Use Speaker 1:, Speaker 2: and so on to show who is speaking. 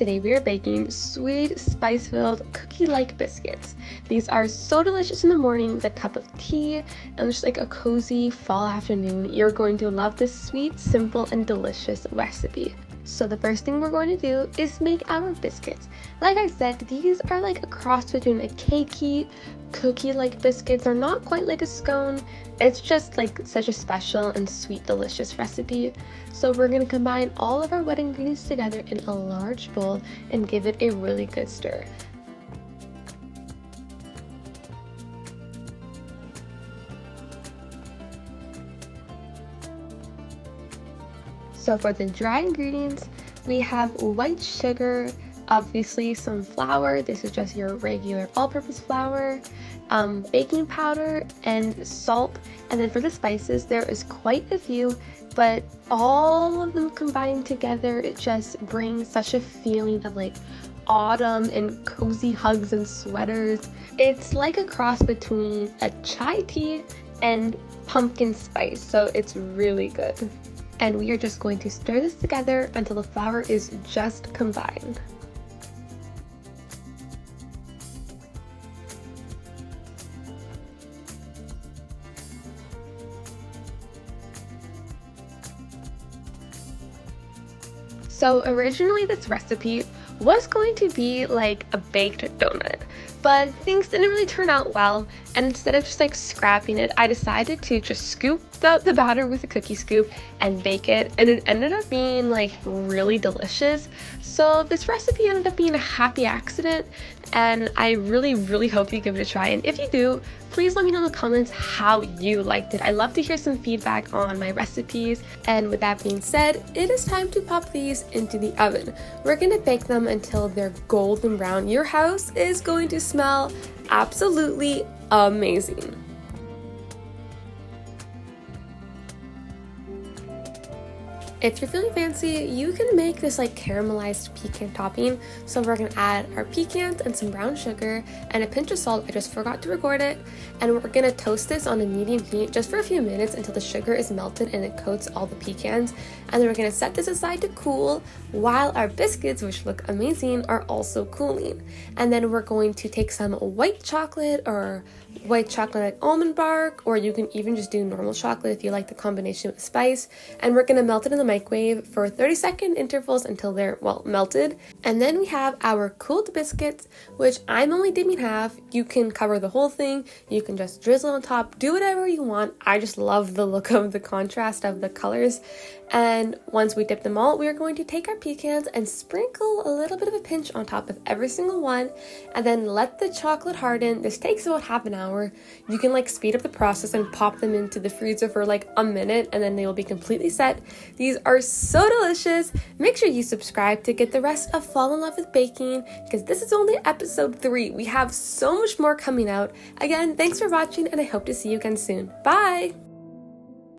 Speaker 1: Today we are baking sweet, spice-filled, cookie-like biscuits. These are so delicious in the morning with a cup of tea and just like a cozy fall afternoon. You're going to love this sweet, simple, and delicious recipe. So the first thing we're going to do is make our biscuits. Like I said, these are like a cross between a cakey, cookie-like biscuits. They're not quite like a scone. It's just like such a special and sweet, delicious recipe. So we're going to combine all of our wet ingredients together in a large bowl and give it a really good stir. So for the dry ingredients, we have white sugar, obviously some flour. This is just your regular all-purpose flour, baking powder, and salt. And then for the spices, there is quite a few, but all of them combined together, it just brings such a feeling of like autumn and cozy hugs and sweaters. It's like a cross between a chai tea and pumpkin spice, so it's really good. And we are just going to stir this together until the flour is just combined. So originally this recipe was going to be like a baked donut, but things didn't really turn out well, and instead of just like scrapping it, I decided to just scoop out the batter with a cookie scoop and bake it, and it ended up being like really delicious. So this recipe ended up being a happy accident, and I really hope you give it a try. And if you do, please let me know in the comments how you liked it. I love to hear some feedback on my recipes. And with that being said, it is time to pop these into the oven. We're gonna bake them until they're golden brown. Your house is going to smell absolutely amazing. If you're feeling fancy, you can make this like caramelized pecan topping. So we're gonna add our pecans and some brown sugar and a pinch of salt. I just forgot to record it. And we're gonna toast this on a medium heat just for a few minutes until the sugar is melted and it coats all the pecans. And then we're gonna set this aside to cool while our biscuits, which look amazing, are also cooling. And then we're going to take some white chocolate or white chocolate like almond bark, or you can even just do normal chocolate if you like the combination with spice. And we're gonna melt it in the microwave for 30-second intervals until they're, well, melted. And then we have our cooled biscuits, which I'm only dipping half. You can cover the whole thing, you can just drizzle on top, do whatever you want. I just love the look of the contrast of the colors. And once we dip them all, we are going to take our pecans and sprinkle a little bit of a pinch on top of every single one, and then let the chocolate harden. This takes about half an hour. You can like speed up the process and pop them into the freezer for like a minute, and then they will be completely set. These are so delicious. Make sure you subscribe to get the rest of Fall in Love with Baking, because this is only episode 3. We have so much more coming out. Again, thanks for watching, and I hope to see you again soon. Bye!